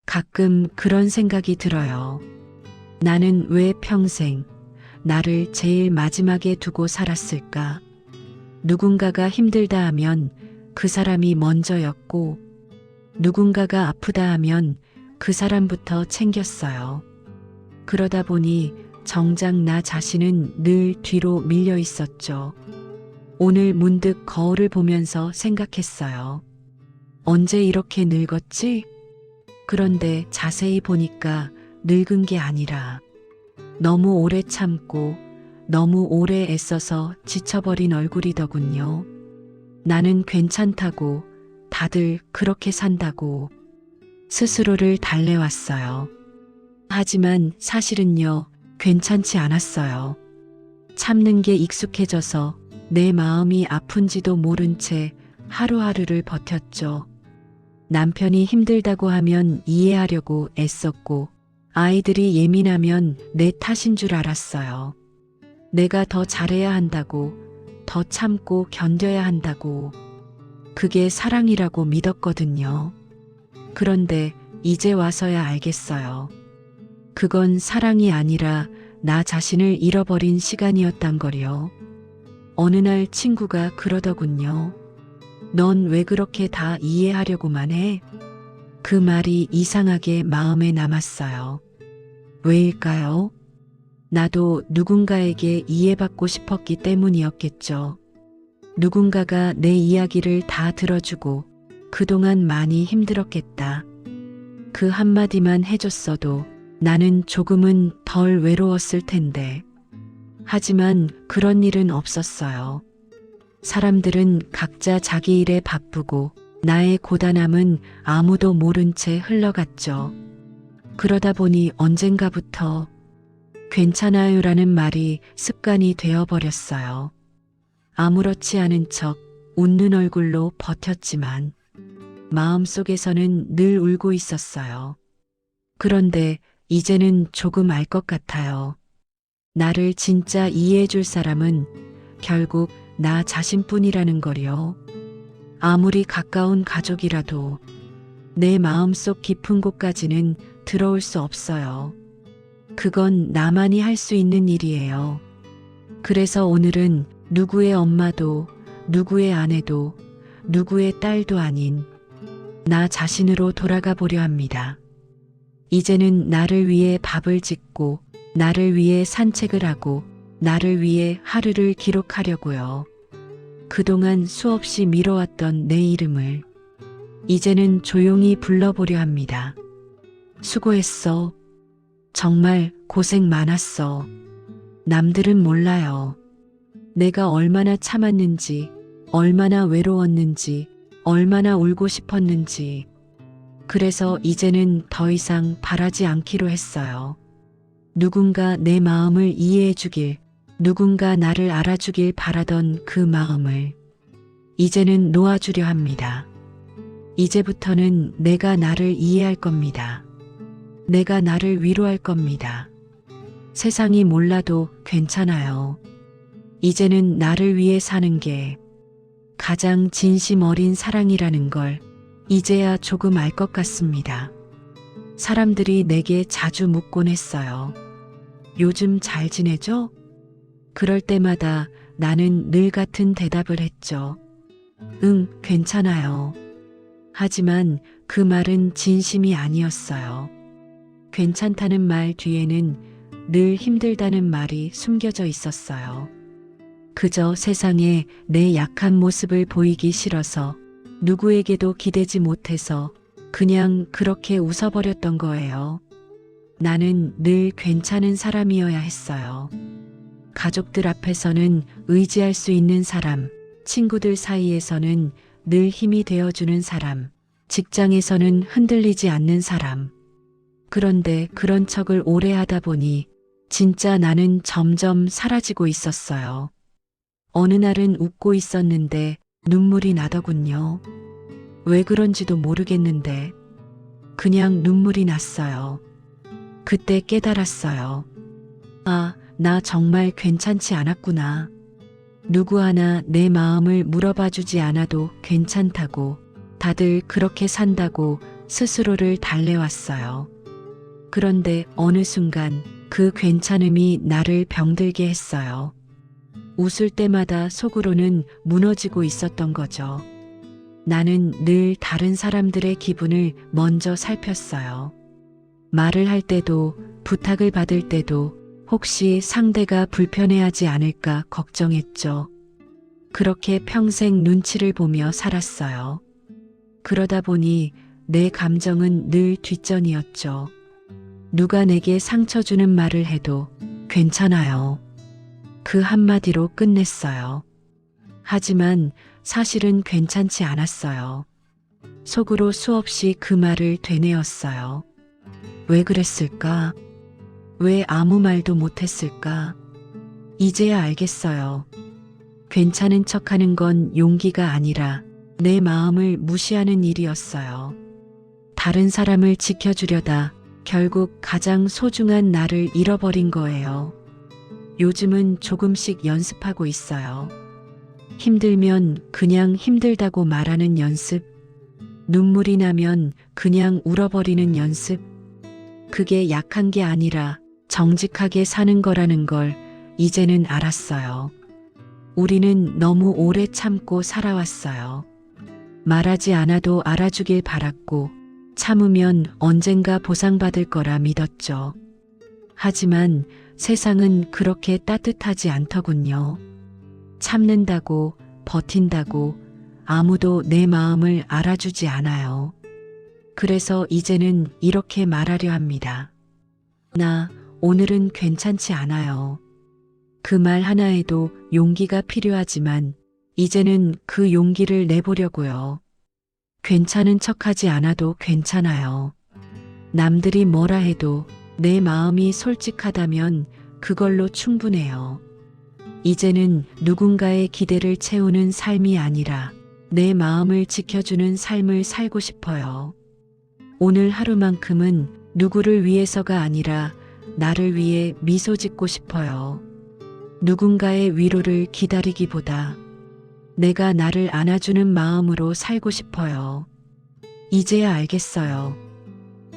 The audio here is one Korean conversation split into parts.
가끔 그런 생각이 들어요. 나는 왜 평생 나를 제일 마지막에 두고 살았을까? 누군가가 힘들다 하면 그 사람이 먼저였고, 누군가가 아프다 하면 그 사람부터 챙겼어요. 그러다 보니 정작 나 자신은 늘 뒤로 밀려 있었죠. 오늘 문득 거울을 보면서 생각했어요. 언제 이렇게 늙었지? 그런데 자세히 보니까 늙은 게 아니라 너무 오래 참고 너무 오래 애써서 지쳐버린 얼굴이더군요. 나는 괜찮다고, 다들 그렇게 산다고 스스로를 달래왔어요. 하지만 사실은요, 괜찮지 않았어요. 참는 게 익숙해져서 내 마음이 아픈지도 모른 채 하루하루를 버텼죠. 남편이 힘들다고 하면 이해하려고 애썼고, 아이들이 예민하면 내 탓인 줄 알았어요. 내가 더 잘해야 한다고, 더 참고 견뎌야 한다고. 그게 사랑이라고 믿었거든요. 그런데 이제 와서야 알겠어요. 그건 사랑이 아니라 나 자신을 잃어버린 시간이었단 걸요. 어느 날 친구가 그러더군요. 넌 왜 그렇게 다 이해하려고만 해? 그 말이 이상하게 마음에 남았어요. 왜일까요? 나도 누군가에게 이해받고 싶었기 때문이었겠죠. 누군가가 내 이야기를 다 들어주고 그동안 많이 힘들었겠다. 그 한마디만 해줬어도 나는 조금은 덜 외로웠을 텐데. 하지만 그런 일은 없었어요. 사람들은 각자 자기 일에 바쁘고 나의 고단함은 아무도 모른 채 흘러갔죠. 그러다 보니 언젠가부터 괜찮아요라는 말이 습관이 되어버렸어요. 아무렇지 않은 척 웃는 얼굴로 버텼지만 마음속에서는 늘 울고 있었어요. 그런데 이제는 조금 알 것 같아요. 나를 진짜 이해해 줄 사람은 결국 나 자신뿐이라는 걸요. 아무리 가까운 가족이라도 내 마음속 깊은 곳까지는 들어올 수 없어요. 그건 나만이 할 수 있는 일이에요. 그래서 오늘은 누구의 엄마도, 누구의 아내도, 누구의 딸도 아닌 나 자신으로 돌아가 보려 합니다. 이제는 나를 위해 밥을 짓고, 나를 위해 산책을 하고, 나를 위해 하루를 기록하려고요. 그동안 수없이 미뤄왔던 내 이름을 이제는 조용히 불러보려 합니다. 수고했어. 정말 고생 많았어. 남들은 몰라요. 내가 얼마나 참았는지, 얼마나 외로웠는지, 얼마나 울고 싶었는지. 그래서 이제는 더 이상 바라지 않기로 했어요. 누군가 내 마음을 이해해 주길, 누군가 나를 알아주길 바라던 그 마음을 이제는 놓아주려 합니다. 이제부터는 내가 나를 이해할 겁니다. 내가 나를 위로할 겁니다. 세상이 몰라도 괜찮아요. 이제는 나를 위해 사는 게 가장 진심 어린 사랑이라는 걸 이제야 조금 알 것 같습니다. 사람들이 내게 자주 묻곤 했어요. 요즘 잘 지내죠? 그럴 때마다 나는 늘 같은 대답을 했죠. 응, 괜찮아요. 하지만 그 말은 진심이 아니었어요. 괜찮다는 말 뒤에는 늘 힘들다는 말이 숨겨져 있었어요. 그저 세상에 내 약한 모습을 보이기 싫어서 누구에게도 기대지 못해서 그냥 그렇게 웃어버렸던 거예요. 나는 늘 괜찮은 사람이어야 했어요. 가족들 앞에서는 의지할 수 있는 사람, 친구들 사이에서는 늘 힘이 되어주는 사람, 직장에서는 흔들리지 않는 사람. 그런데 그런 척을 오래 하다 보니 진짜 나는 점점 사라지고 있었어요. 어느 날은 웃고 있었는데 눈물이 나더군요. 왜 그런지도 모르겠는데 그냥 눈물이 났어요. 그때 깨달았어요. 아, 나 정말 괜찮지 않았구나. 누구 하나 내 마음을 물어봐 주지 않아도 괜찮다고, 다들 그렇게 산다고 스스로를 달래왔어요. 그런데 어느 순간 그 괜찮음이 나를 병들게 했어요. 웃을 때마다 속으로는 무너지고 있었던 거죠. 나는 늘 다른 사람들의 기분을 먼저 살폈어요. 말을 할 때도 부탁을 받을 때도 혹시 상대가 불편해하지 않을까 걱정했죠. 그렇게 평생 눈치를 보며 살았어요. 그러다 보니 내 감정은 늘 뒷전이었죠. 누가 내게 상처 주는 말을 해도 괜찮아요. 그 한마디로 끝냈어요. 하지만 사실은 괜찮지 않았어요. 속으로 수없이 그 말을 되뇌었어요. 왜 그랬을까? 왜 아무 말도 못했을까? 이제야 알겠어요. 괜찮은 척하는 건 용기가 아니라 내 마음을 무시하는 일이었어요. 다른 사람을 지켜주려다 결국 가장 소중한 나를 잃어버린 거예요. 요즘은 조금씩 연습하고 있어요. 힘들면 그냥 힘들다고 말하는 연습, 눈물이 나면 그냥 울어버리는 연습, 그게 약한 게 아니라 정직하게 사는 거라는 걸 이제는 알았어요. 우리는 너무 오래 참고 살아왔어요. 말하지 않아도 알아주길 바랐고, 참으면 언젠가 보상받을 거라 믿었죠. 하지만 세상은 그렇게 따뜻하지 않더군요. 참는다고, 버틴다고 아무도 내 마음을 알아주지 않아요. 그래서 이제는 이렇게 말하려 합니다. 나 오늘은 괜찮지 않아요. 그 말 하나에도 용기가 필요하지만 이제는 그 용기를 내보려고요. 괜찮은 척하지 않아도 괜찮아요. 남들이 뭐라 해도 내 마음이 솔직하다면 그걸로 충분해요. 이제는 누군가의 기대를 채우는 삶이 아니라 내 마음을 지켜주는 삶을 살고 싶어요. 오늘 하루만큼은 누구를 위해서가 아니라 나를 위해 미소 짓고 싶어요. 누군가의 위로를 기다리기보다 내가 나를 안아주는 마음으로 살고 싶어요. 이제야 알겠어요.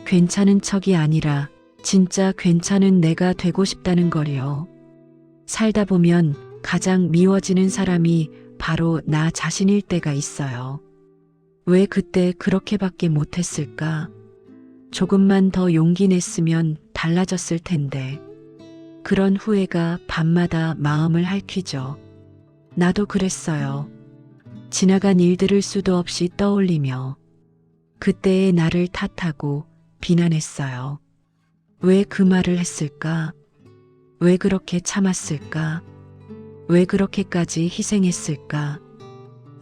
괜찮은 척이 아니라 진짜 괜찮은 내가 되고 싶다는 걸요. 살다 보면 가장 미워지는 사람이 바로 나 자신일 때가 있어요. 왜 그때 그렇게밖에 못했을까? 조금만 더 용기 냈으면 달라졌을 텐데. 그런 후회가 밤마다 마음을 핥히죠. 나도 그랬어요. 지나간 일들을 수도 없이 떠올리며 그때의 나를 탓하고 비난했어요. 왜 그 말을 했을까? 왜 그렇게 참았을까? 왜 그렇게까지 희생했을까?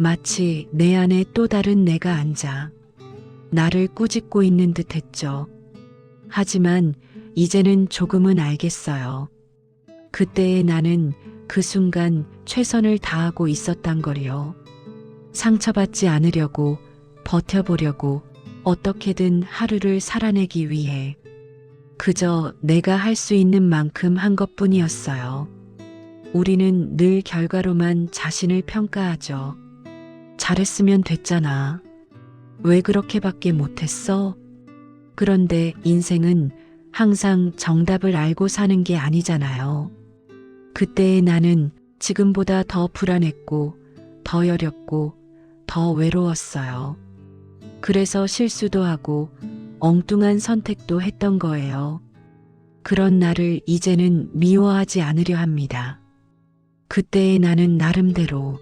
마치 내 안에 또 다른 내가 앉아 나를 꾸짖고 있는 듯 했죠. 하지만 이제는 조금은 알겠어요. 그때의 나는 그 순간 최선을 다하고 있었단 걸요. 상처받지 않으려고, 버텨보려고, 어떻게든 하루를 살아내기 위해 그저 내가 할 수 있는 만큼 한 것뿐이었어요. 우리는 늘 결과로만 자신을 평가하죠. 잘했으면 됐잖아. 왜 그렇게밖에 못했어? 그런데 인생은 항상 정답을 알고 사는 게 아니잖아요. 그때의 나는 지금보다 더 불안했고, 더 여렸고, 더 외로웠어요. 그래서 실수도 하고 엉뚱한 선택도 했던 거예요. 그런 나를 이제는 미워하지 않으려 합니다. 그때의 나는 나름대로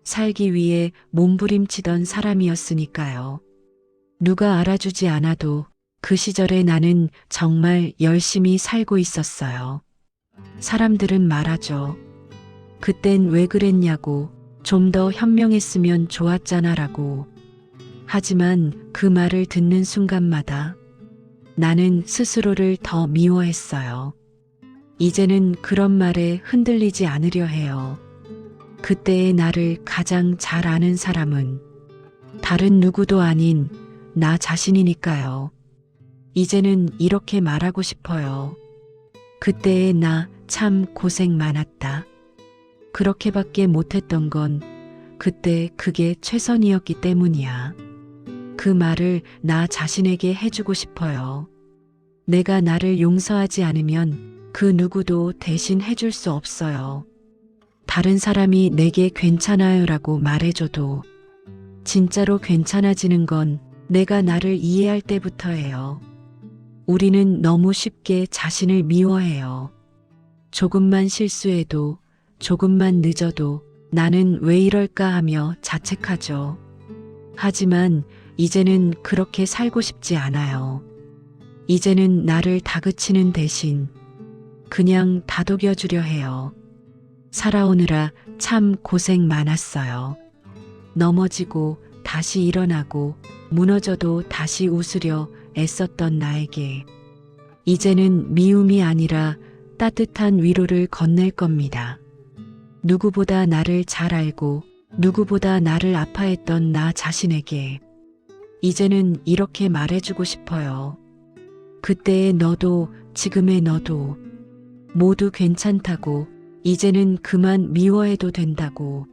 살기 위해 몸부림치던 사람이었으니까요. 누가 알아주지 않아도 그 시절에 나는 정말 열심히 살고 있었어요. 사람들은 말하죠. 그땐 왜 그랬냐고, 좀 더 현명했으면 좋았잖아라고. 하지만 그 말을 듣는 순간마다 나는 스스로를 더 미워했어요. 이제는 그런 말에 흔들리지 않으려 해요. 그때의 나를 가장 잘 아는 사람은 다른 누구도 아닌 나 자신이니까요. 이제는 이렇게 말하고 싶어요. 그때의 나 참 고생 많았다. 그렇게밖에 못했던 건 그때 그게 최선이었기 때문이야. 그 말을 나 자신에게 해주고 싶어요. 내가 나를 용서하지 않으면 그 누구도 대신 해줄 수 없어요. 다른 사람이 내게 괜찮아요라고 말해줘도 진짜로 괜찮아지는 건 내가 나를 이해할 때부터예요. 우리는 너무 쉽게 자신을 미워해요. 조금만 실수해도, 조금만 늦어도 나는 왜 이럴까 하며 자책하죠. 하지만 이제는 그렇게 살고 싶지 않아요. 이제는 나를 다그치는 대신 그냥 다독여주려 해요. 살아오느라 참 고생 많았어요. 넘어지고 다시 일어나고 무너져도 다시 웃으려 애썼던 나에게 이제는 미움이 아니라 따뜻한 위로를 건넬 겁니다. 누구보다 나를 잘 알고 누구보다 나를 아파했던 나 자신에게 이제는 이렇게 말해주고 싶어요. 그때의 너도 지금의 너도 모두 괜찮다고, 이제는 그만 미워해도 된다고.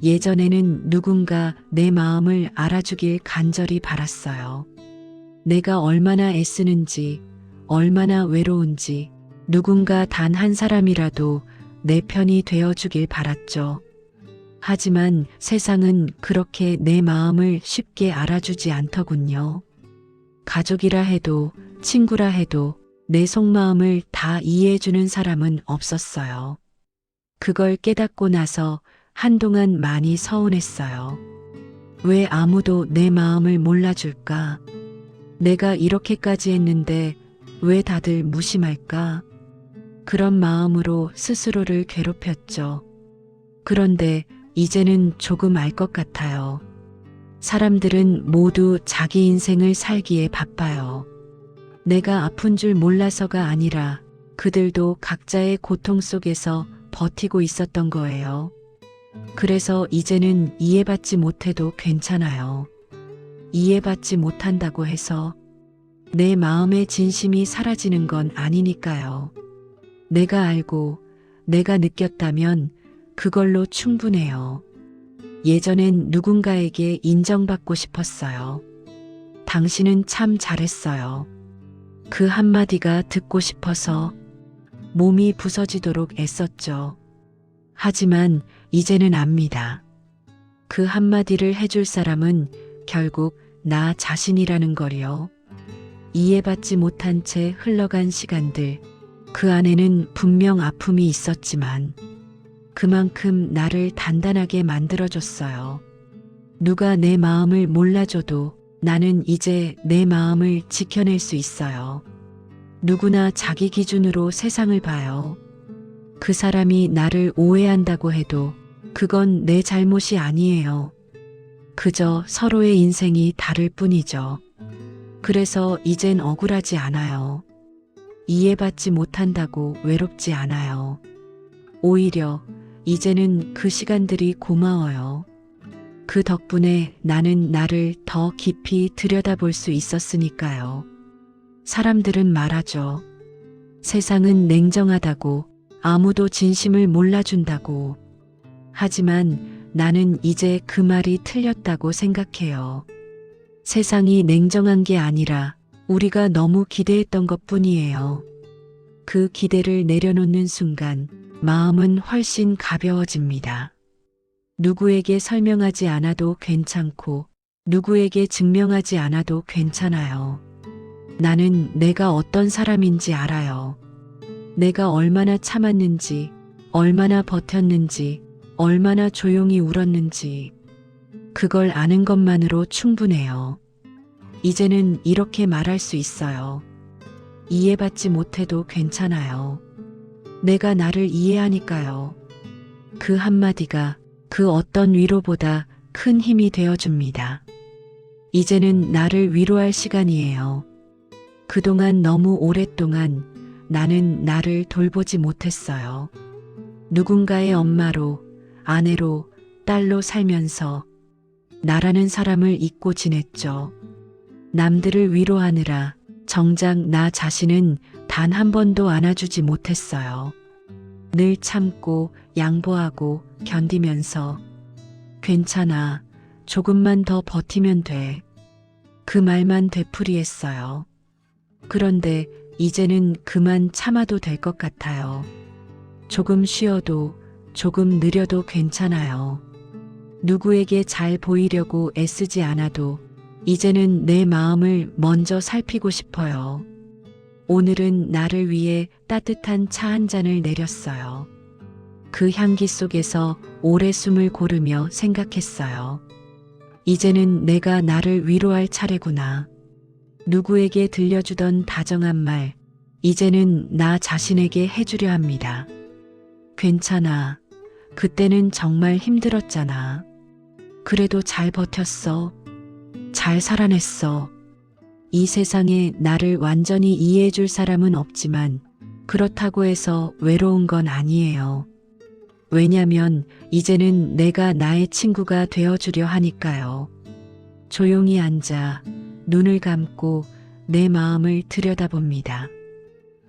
예전에는 누군가 내 마음을 알아주길 간절히 바랐어요. 내가 얼마나 애쓰는지, 얼마나 외로운지 누군가 단 한 사람이라도 내 편이 되어주길 바랐죠. 하지만 세상은 그렇게 내 마음을 쉽게 알아주지 않더군요. 가족이라 해도 친구라 해도 내 속마음을 다 이해해주는 사람은 없었어요. 그걸 깨닫고 나서 한동안 많이 서운했어요. 왜 아무도 내 마음을 몰라줄까? 내가 이렇게까지 했는데 왜 다들 무심할까? 그런 마음으로 스스로를 괴롭혔죠. 그런데 이제는 조금 알 것 같아요. 사람들은 모두 자기 인생을 살기에 바빠요. 내가 아픈 줄 몰라서가 아니라 그들도 각자의 고통 속에서 버티고 있었던 거예요. 그래서 이제는 이해받지 못해도 괜찮아요. 이해받지 못한다고 해서 내 마음의 진심이 사라지는 건 아니니까요. 내가 알고 내가 느꼈다면 그걸로 충분해요. 예전엔 누군가에게 인정받고 싶었어요. 당신은 참 잘했어요. 그 한마디가 듣고 싶어서 몸이 부서지도록 애썼죠. 하지만 이제는 압니다. 그 한마디를 해줄 사람은 결국 나 자신이라는 걸요. 이해받지 못한 채 흘러간 시간들, 그 안에는 분명 아픔이 있었지만 그만큼 나를 단단하게 만들어줬어요. 누가 내 마음을 몰라줘도 나는 이제 내 마음을 지켜낼 수 있어요. 누구나 자기 기준으로 세상을 봐요. 그 사람이 나를 오해한다고 해도 그건 내 잘못이 아니에요. 그저 서로의 인생이 다를 뿐이죠. 그래서 이젠 억울하지 않아요. 이해받지 못한다고 외롭지 않아요. 오히려 이제는 그 시간들이 고마워요. 그 덕분에 나는 나를 더 깊이 들여다볼 수 있었으니까요. 사람들은 말하죠. 세상은 냉정하다고, 아무도 진심을 몰라준다고. 하지만 나는 이제 그 말이 틀렸다고 생각해요. 세상이 냉정한 게 아니라 우리가 너무 기대했던 것뿐이에요. 그 기대를 내려놓는 순간 마음은 훨씬 가벼워집니다. 누구에게 설명하지 않아도 괜찮고 누구에게 증명하지 않아도 괜찮아요. 나는 내가 어떤 사람인지 알아요. 내가 얼마나 참았는지, 얼마나 버텼는지, 얼마나 조용히 울었는지. 그걸 아는 것만으로 충분해요. 이제는 이렇게 말할 수 있어요. 이해받지 못해도 괜찮아요. 내가 나를 이해하니까요. 그 한마디가 그 어떤 위로보다 큰 힘이 되어줍니다. 이제는 나를 위로할 시간이에요. 그동안 너무 오랫동안 나는 나를 돌보지 못했어요. 누군가의 엄마로, 아내로, 딸로 살면서 나라는 사람을 잊고 지냈죠. 남들을 위로하느라 정작 나 자신은 단 한 번도 안아주지 못했어요. 늘 참고 양보하고 견디면서 괜찮아, 조금만 더 버티면 돼. 그 말만 되풀이했어요. 그런데 이제는 그만 참아도 될 것 같아요. 조금 쉬어도, 조금 느려도 괜찮아요. 누구에게 잘 보이려고 애쓰지 않아도 이제는 내 마음을 먼저 살피고 싶어요. 오늘은 나를 위해 따뜻한 차 한 잔을 내렸어요. 그 향기 속에서 오래 숨을 고르며 생각했어요. 이제는 내가 나를 위로할 차례구나. 누구에게 들려주던 다정한 말, 이제는 나 자신에게 해주려 합니다. 괜찮아. 그때는 정말 힘들었잖아. 그래도 잘 버텼어. 잘 살아냈어. 이 세상에 나를 완전히 이해해줄 사람은 없지만 그렇다고 해서 외로운 건 아니에요. 왜냐면 이제는 내가 나의 친구가 되어주려 하니까요. 조용히 앉아 눈을 감고 내 마음을 들여다봅니다.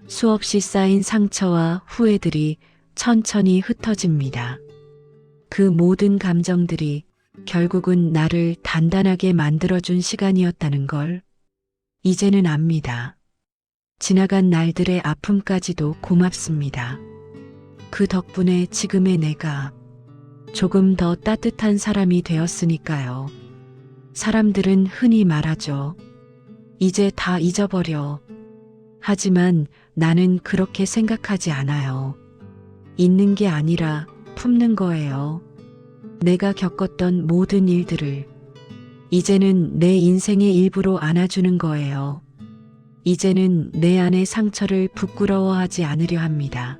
수없이 쌓인 상처와 후회들이 천천히 흩어집니다. 그 모든 감정들이 결국은 나를 단단하게 만들어준 시간이었다는 걸 이제는 압니다. 지나간 날들의 아픔까지도 고맙습니다. 그 덕분에 지금의 내가 조금 더 따뜻한 사람이 되었으니까요. 사람들은 흔히 말하죠. 이제 다 잊어버려. 하지만 나는 그렇게 생각하지 않아요. 잊는 게 아니라 품는 거예요. 내가 겪었던 모든 일들을 이제는 내 인생의 일부로 안아주는 거예요. 이제는 내 안의 상처를 부끄러워하지 않으려 합니다.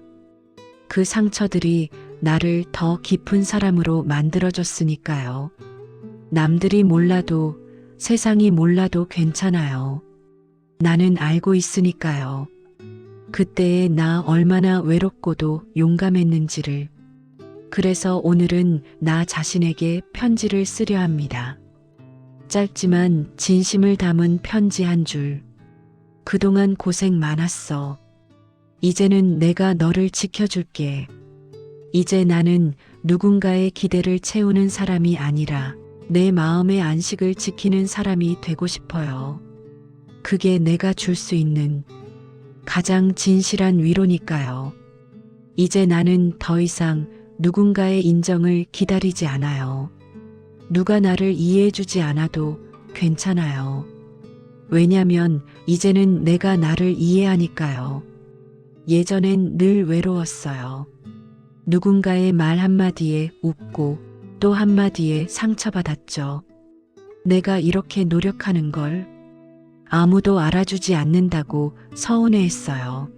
그 상처들이 나를 더 깊은 사람으로 만들어줬으니까요. 남들이 몰라도 세상이 몰라도 괜찮아요. 나는 알고 있으니까요. 그때의 나 얼마나 외롭고도 용감했는지를. 그래서 오늘은 나 자신에게 편지를 쓰려 합니다. 짧지만 진심을 담은 편지 한 줄. 그동안 고생 많았어. 이제는 내가 너를 지켜줄게. 이제 나는 누군가의 기대를 채우는 사람이 아니라 내 마음의 안식을 지키는 사람이 되고 싶어요. 그게 내가 줄 수 있는 가장 진실한 위로니까요. 이제 나는 더 이상 누군가의 인정을 기다리지 않아요. 누가 나를 이해해주지 않아도 괜찮아요. 왜냐면 이제는 내가 나를 이해하니까요. 예전엔 늘 외로웠어요. 누군가의 말 한마디에 웃고 또 한마디에 상처받았죠. 내가 이렇게 노력하는 걸 아무도 알아주지 않는다고 서운해했어요.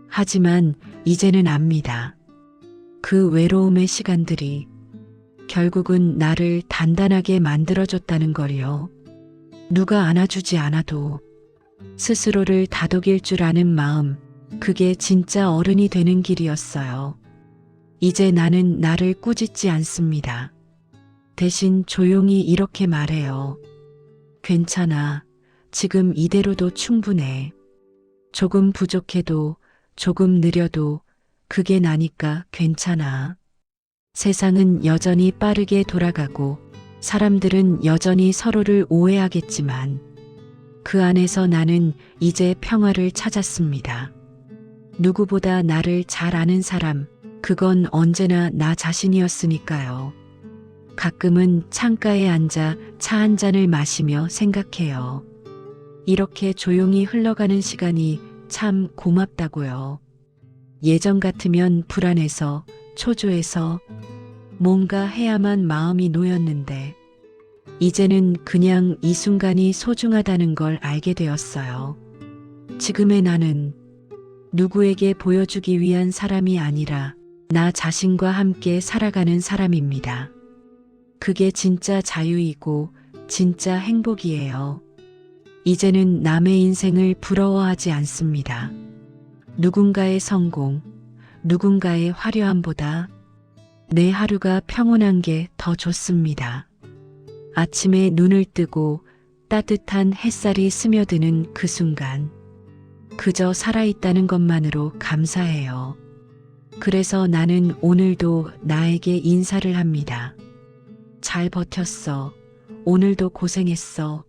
하지만 이제는 압니다. 그 외로움의 시간들이 결국은 나를 단단하게 만들어줬다는 걸요. 누가 안아주지 않아도 스스로를 다독일 줄 아는 마음, 그게 진짜 어른이 되는 길이었어요. 이제 나는 나를 꾸짖지 않습니다. 대신 조용히 이렇게 말해요. 괜찮아. 지금 이대로도 충분해. 조금 부족해도, 조금 느려도 그게 나니까 괜찮아. 세상은 여전히 빠르게 돌아가고 사람들은 여전히 서로를 오해하겠지만 그 안에서 나는 이제 평화를 찾았습니다. 누구보다 나를 잘 아는 사람, 그건 언제나 나 자신이었으니까요. 가끔은 창가에 앉아 차 한 잔을 마시며 생각해요. 이렇게 조용히 흘러가는 시간이 참 고맙다고요. 예전 같으면 불안해서, 초조해서 뭔가 해야만 마음이 놓였는데 이제는 그냥 이 순간이 소중하다는 걸 알게 되었어요. 지금의 나는 누구에게 보여주기 위한 사람이 아니라 나 자신과 함께 살아가는 사람입니다. 그게 진짜 자유이고 진짜 행복이에요. 이제는 남의 인생을 부러워하지 않습니다. 누군가의 성공, 누군가의 화려함보다 내 하루가 평온한 게 더 좋습니다. 아침에 눈을 뜨고 따뜻한 햇살이 스며드는 그 순간, 그저 살아있다는 것만으로 감사해요. 그래서 나는 오늘도 나에게 인사를 합니다. 잘 버텼어. 오늘도 고생했어.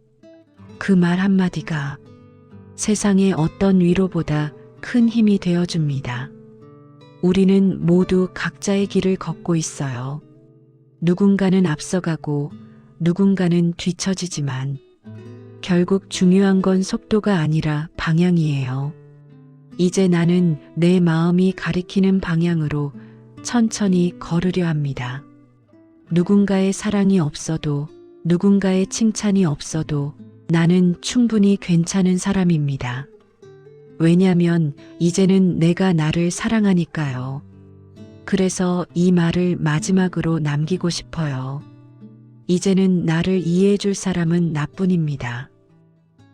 그 말 한마디가 세상의 어떤 위로보다 큰 힘이 되어줍니다. 우리는 모두 각자의 길을 걷고 있어요. 누군가는 앞서가고 누군가는 뒤처지지만 결국 중요한 건 속도가 아니라 방향이에요. 이제 나는 내 마음이 가리키는 방향으로 천천히 걸으려 합니다. 누군가의 사랑이 없어도, 누군가의 칭찬이 없어도 나는 충분히 괜찮은 사람입니다. 왜냐면 이제는 내가 나를 사랑하니까요. 그래서 이 말을 마지막으로 남기고 싶어요. 이제는 나를 이해해 줄 사람은 나뿐입니다.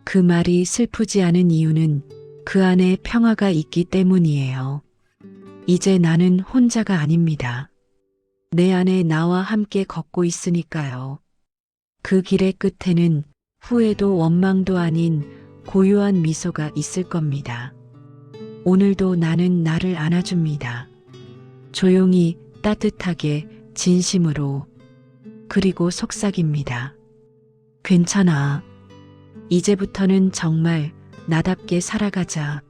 그 말이 슬프지 않은 이유는 그 안에 평화가 있기 때문이에요. 이제 나는 혼자가 아닙니다. 내 안에 나와 함께 걷고 있으니까요. 그 길의 끝에는 후회도 원망도 아닌 고요한 미소가 있을 겁니다. 오늘도 나는 나를 안아줍니다. 조용히, 따뜻하게, 진심으로, 그리고 속삭입니다. 괜찮아. 이제부터는 정말 나답게 살아가자.